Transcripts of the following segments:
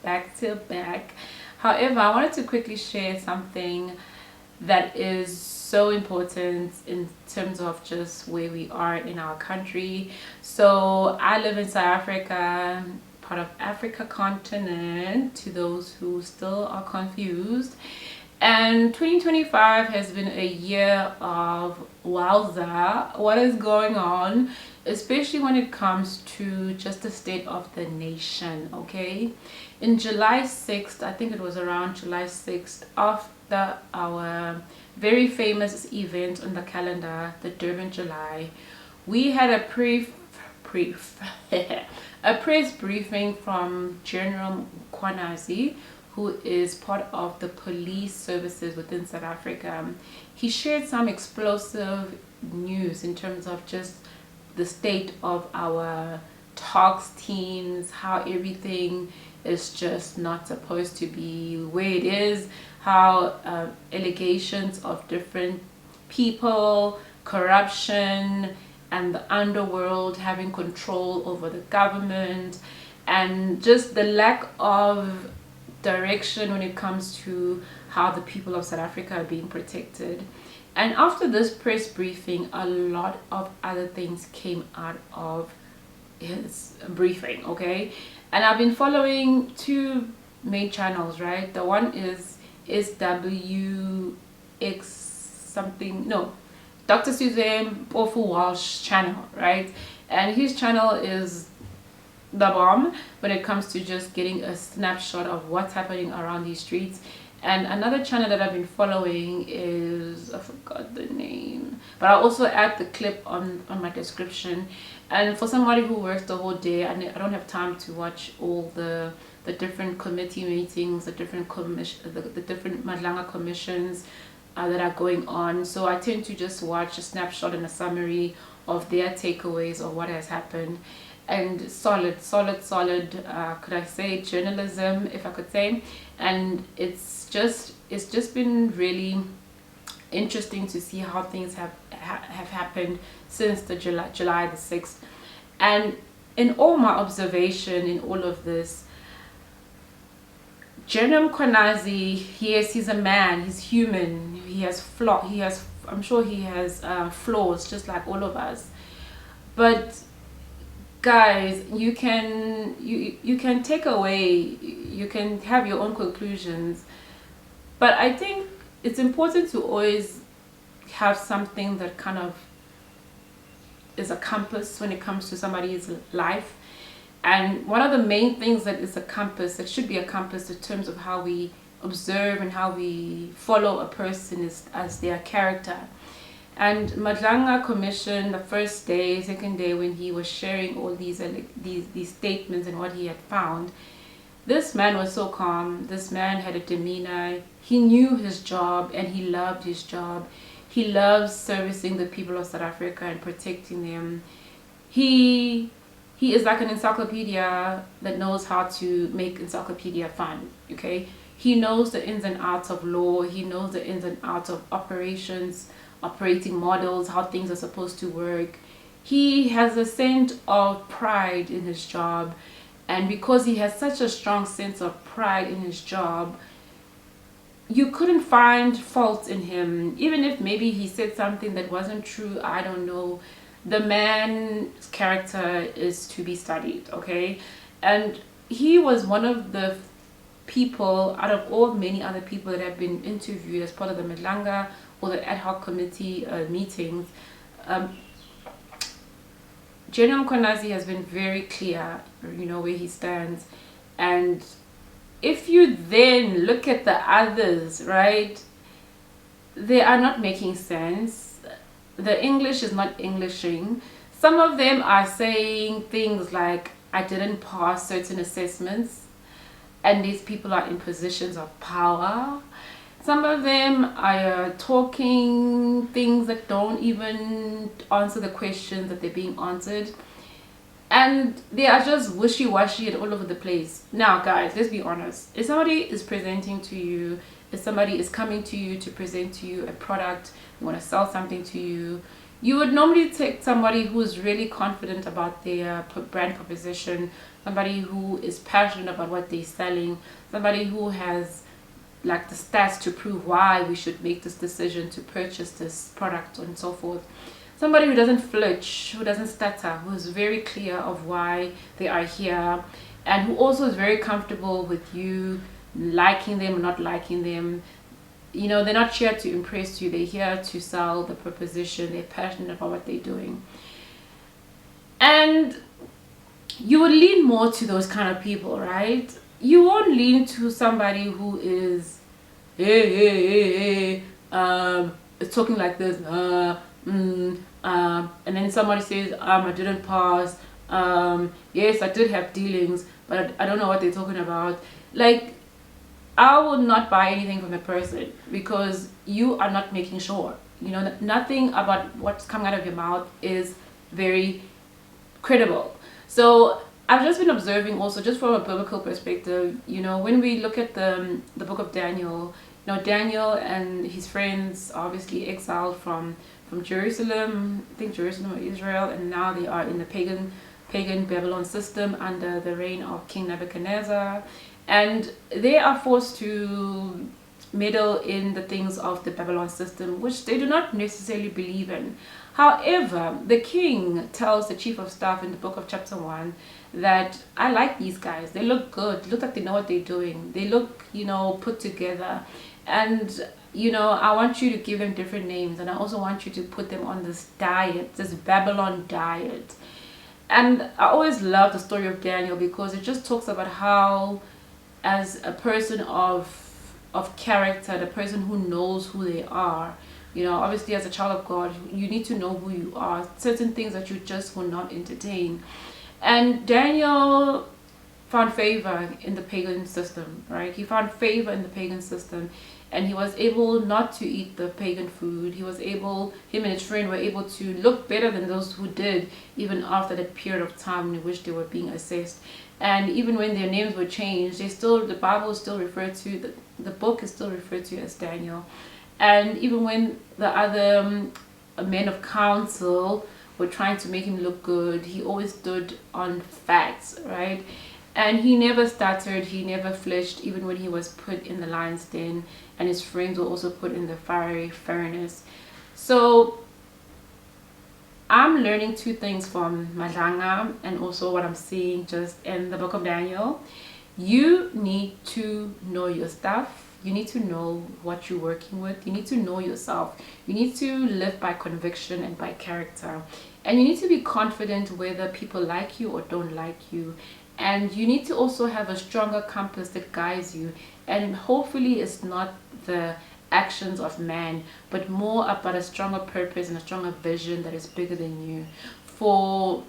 back to back. However, I wanted to quickly share something that is so important in terms of just where we are in our country. So I live in South Africa, part of Africa continent, to those who still are confused. And 2025 has been a year of wowza, what is going on, especially when it comes to just the state of the nation, okay? In July 6th, I think it was around July 6th, after our very famous event on the calendar, the Durban July, we had a a press briefing from General Kwanazi, who is part of the police services within South Africa. He shared some explosive news in terms of just the state of our talks teams, how everything is just not supposed to be where it is, how allegations of different people, corruption, and the underworld having control over the government, and just the lack of direction when it comes to how the people of South Africa are being protected. And after this press briefing, a lot of other things came out of his briefing, okay? And I've been following two main channels, right? The one is SWX something, no, Dr. Suzanne Pofu Walsh channel, right? And his channel is the bomb when it comes to just getting a snapshot of what's happening around these streets. And another channel that I've been following is, I forgot the name, but I'll also add the clip on my description. And for somebody who works the whole day, I don't have time to watch all the different committee meetings, the different the different Madlanga commissions that are going on. So I tend to just watch a snapshot and a summary of their takeaways of what has happened. And solid could I say journalism, if I could say. And it's just been really interesting to see how things have happened since the July the 6th. And in all my observation in all of this, General Kwanazi, yes, he's a man, he's human, he has I'm sure he has flaws just like all of us. But guys, you can take away, you can have your own conclusions, but I think it's important to always have something that kind of is a compass when it comes to somebody's life. And one of the main things that is a compass, that should be a compass in terms of how we observe and how we follow a person, is as their character. And Madlanga Commission, the first day, second day, when he was sharing all these statements and what he had found, this man was so calm. This man had a demeanor. He knew his job and he loved his job. He loves servicing the people of South Africa and protecting them. He is like an encyclopedia that knows how to make encyclopedia fun, okay? He knows the ins and outs of law. He knows the ins and outs of operations, operating models, how things are supposed to work. He has a sense of pride in his job, and because he has such a strong sense of pride in his job, you couldn't find fault in him. Even if maybe he said something that wasn't true, I don't know, the man's character is to be studied, okay? And he was one of the people out of all many other people that have been interviewed as part of the Madlanga or the ad hoc committee meetings. General Kwanazi has been very clear, you know, where he stands. And if you then look at the others, right, they are not making sense. The English is not Englishing. Some of them are saying things like, I didn't pass certain assessments, and these people are in positions of power. Some of them are talking things that don't even answer the questions that they're being answered. And they are just wishy-washy and all over the place. Now, guys, let's be honest. If somebody is presenting to you, if somebody is coming to you to present to you a product, you want to sell something to you, You would normally take somebody who's really confident about their brand proposition, somebody who is passionate about what they're selling, somebody who has like the stats to prove why we should make this decision to purchase this product and so forth. Somebody who doesn't flinch, who doesn't stutter, who is very clear of why they are here, and who also is very comfortable with you liking them or not liking them. You know, they're not here to impress you, they're here to sell the proposition, they're passionate about what they're doing. And you would lean more to those kind of people, right? You won't lean to somebody who is hey, talking like this, and then somebody says, I didn't pass, yes, I did have dealings, but I don't know what they're talking about. Like, I will not buy anything from the person because you are not making sure. You know, nothing about what's coming out of your mouth is very credible. So I've just been observing also, just from a biblical perspective, you know, when we look at the book of Daniel, you know, Daniel and his friends obviously exiled from Jerusalem, I think Jerusalem or Israel, and now they are in the pagan Babylon system under the reign of King Nebuchadnezzar, and they are forced to meddle in the things of the Babylon system, which they do not necessarily believe in. However, the king tells the chief of staff in the book of chapter 1 that I like these guys. They look good. Look like they know what they're doing. They look, you know, put together. And, you know, I want you to give them different names. And I also want you to put them on this diet, this Babylon diet. And I always love the story of Daniel because it just talks about how, as a person of character, the person who knows who they are, you know, obviously as a child of God, you need to know who you are. Certain things that you just will not entertain. And Daniel found favor in the pagan system, right? He found favor in the pagan system, and he was able not to eat the pagan food. He was able, him and his friend were able to look better than those who did, even after that period of time in which they were being assessed. And even when their names were changed, the Bible is still referred to, the book is still referred to as Daniel. And even when the other men of counsel were trying to make him look good, he always stood on facts, right? And he never stuttered, he never flinched, even when he was put in the lion's den, and his friends were also put in the fiery furnace. So I'm learning two things from Madlanga and also what I'm seeing just in the book of Daniel. You need to know your stuff. You need to know what you're working with. You need to know yourself. You need to live by conviction and by character. And you need to be confident whether people like you or don't like you. And you need to also have a stronger compass that guides you. And hopefully it's not the actions of man, but more about a stronger purpose and a stronger vision that is bigger than you. For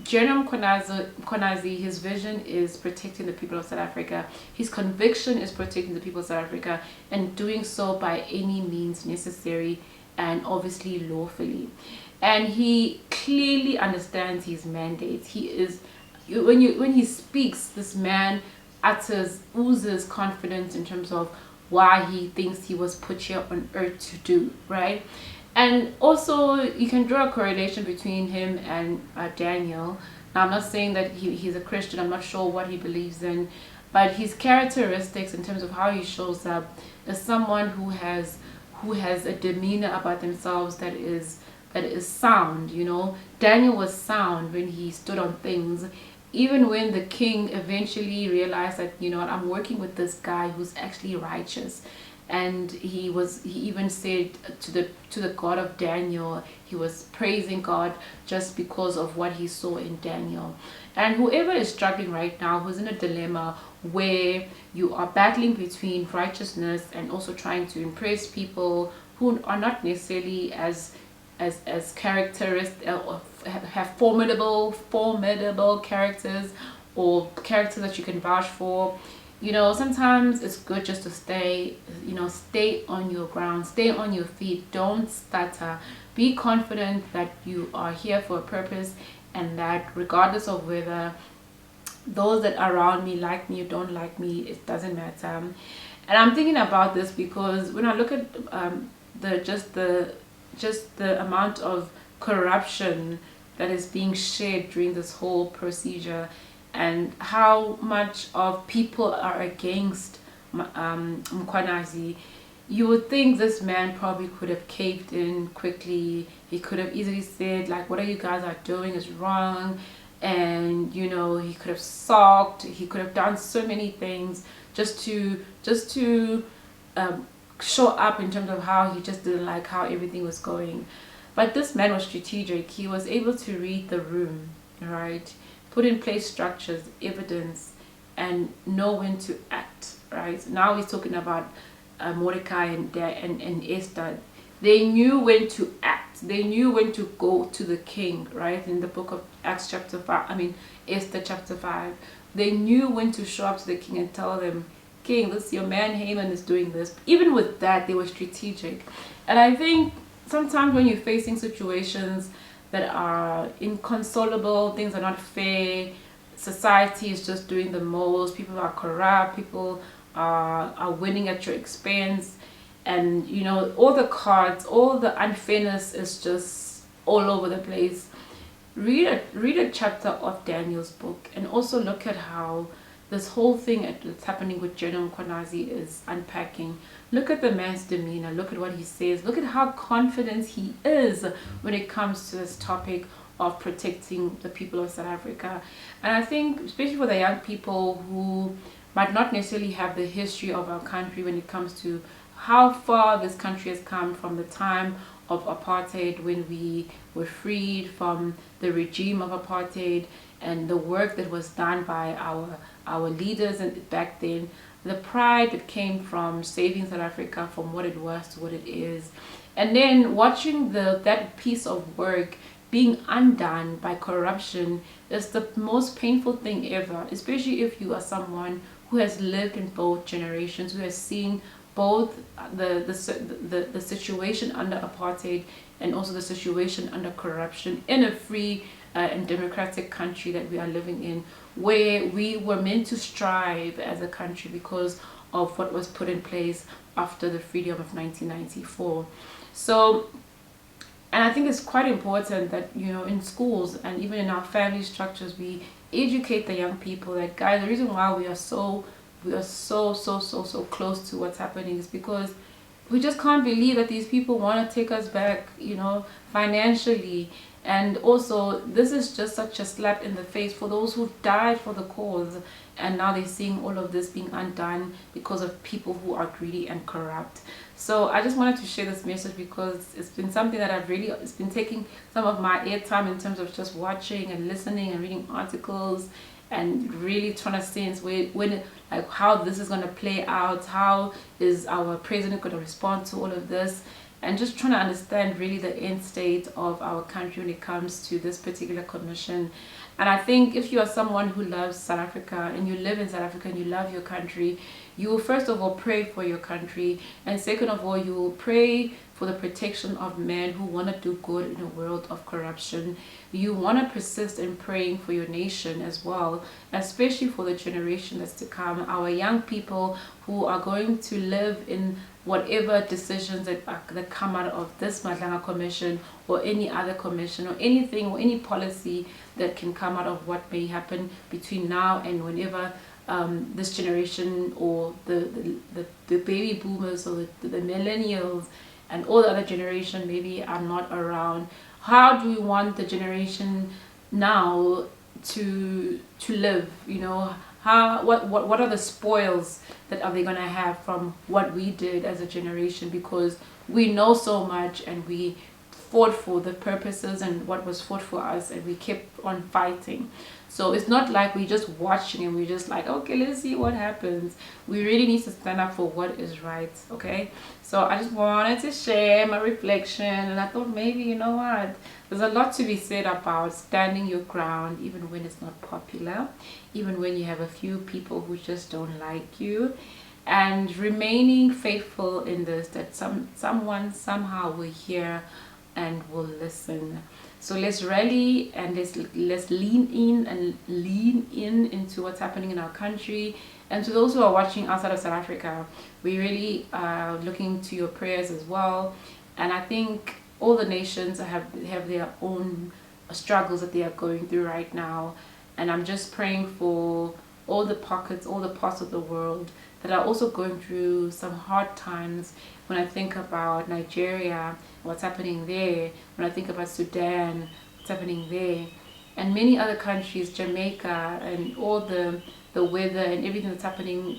General Konazi, his vision is protecting the people of South Africa. His conviction is protecting the people of South Africa, and doing so by any means necessary and obviously lawfully. And he clearly understands his mandate. He is, when he speaks, this man oozes confidence in terms of why he thinks he was put here on earth to do, right? And also you can draw a correlation between him and Daniel. Now, I'm not saying that he's a Christian. I'm not sure what he believes in, but his characteristics in terms of how he shows up is someone who has a demeanor about themselves that is sound. You know, Daniel was sound when he stood on things. Even when the king eventually realized that, you know, I'm working with this guy who's actually righteous, and he even said to the God of Daniel, he was praising God just because of what he saw in Daniel. And whoever is struggling right now, who's in a dilemma where you are battling between righteousness and also trying to impress people who are not necessarily as characteristic or have formidable characters, or characters that you can vouch for, you know, sometimes it's good just to stay on your ground, stay on your feet, don't stutter, be confident that you are here for a purpose, and that regardless of whether those that are around me like me or don't like me, it doesn't matter. And I'm thinking about this because when I look at the just the amount of corruption that is being shared during this whole procedure, and how much of people are against Mkhwanazi. You would think this man probably could have caved in quickly. He could have easily said, like, what are you guys are doing is wrong. And, you know, he could have sulked. He could have done so many things just to show up in terms of how he just didn't like how everything was going. But this man was strategic. He was able to read the room, right? Put in place structures, evidence, and know when to act, right? Now he's talking about Mordecai and Esther. They knew when to act. They knew when to go to the king, right? In the book of Acts chapter 5, Esther chapter 5. They knew when to show up to the king and tell them, King, this your man Haman is doing this. Even with that, they were strategic. And I think sometimes when you're facing situations that are inconsolable, things are not fair, society is just doing the most, people are corrupt, people are winning at your expense, and you know, all the cards, all the unfairness is just all over the place. Read a chapter of Daniel's book, and also look at how this whole thing that's happening with General Mkhwanazi is unpacking. Look at the man's demeanor, look at what he says, look at how confident he is when it comes to this topic of protecting the people of South Africa. And I think, especially for the young people who might not necessarily have the history of our country when it comes to how far this country has come from the time of apartheid, when we were freed from the regime of apartheid, and the work that was done by our leaders and back then, the pride that came from saving South Africa from what it was to what it is, and then watching that piece of work being undone by corruption is the most painful thing ever, especially if you are someone who has lived in both generations, who has seen both the situation under apartheid and also the situation under corruption in a free and democratic country that we are living in, where we were meant to strive as a country because of what was put in place after the freedom of 1994. So, and I think it's quite important that, you know, in schools and even in our family structures, we educate the young people that, guys, the reason why we are so close to what's happening is because we just can't believe that these people want to take us back, you know, financially. And also, this is just such a slap in the face for those who died for the cause, and now they're seeing all of this being undone because of people who are greedy and corrupt. So I just wanted to share this message because it's been something that it's been taking some of my airtime in terms of just watching and listening and reading articles, and really trying to sense like how this is going to play out, how is our president going to respond to all of this, and just trying to understand really the end state of our country when it comes to this particular commission. And I think if you are someone who loves South Africa and you live in South Africa and you love your country, you will first of all pray for your country, and second of all, you will pray for the protection of men who want to do good in a world of corruption. You want to persist in praying for your nation as well, especially for the generation that's to come, our young people who are going to live in whatever decisions that come out of this Madlanga Commission or any other commission or anything or any policy that can come out of what may happen between now and whenever this generation or the baby boomers or the millennials and all the other generation maybe are not around. How do we want the generation now to live? You know, what are the spoils that are they gonna have from what we did as a generation, because we know so much and we fought for the purposes and what was fought for us, and we kept on fighting. So it's not like we're just watching and we're just like, okay, let's see what happens. We really need to stand up for what is right, okay? So I just wanted to share my reflection, and I thought maybe, you know what, there's a lot to be said about standing your ground even when it's not popular, even when you have a few people who just don't like you, and remaining faithful in this, that someone somehow will hear and will listen. So let's rally and let's lean in into what's happening in our country. And to those who are watching outside of South Africa, we really are looking to your prayers as well. And I think all the nations have their own struggles that they are going through right now, and I'm just praying for all the pockets, all the parts of the world that are also going through some hard times. When I think about Nigeria, what's happening there, when I think about Sudan, what's happening there, and many other countries, Jamaica, and all the weather and everything that's happening,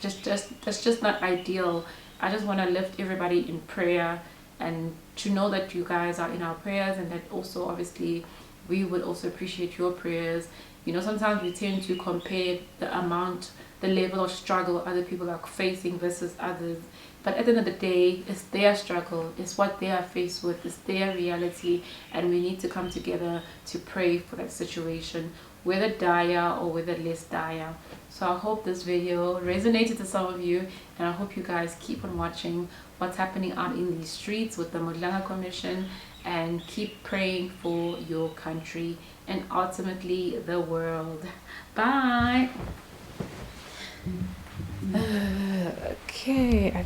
that's just not ideal. I just want to lift everybody in prayer, and to know that you guys are in our prayers, and that also obviously we would also appreciate your prayers. You know, sometimes we tend to compare the level of struggle other people are facing versus others, but at the end of the day, it's their struggle, it's what they are faced with, it's their reality, and we need to come together to pray for that situation, whether dire or whether less dire. So I hope this video resonated to some of you, and I hope you guys keep on watching what's happening out in these streets with the Modlanga Commission, and keep praying for your country and ultimately the world. Bye. Okay.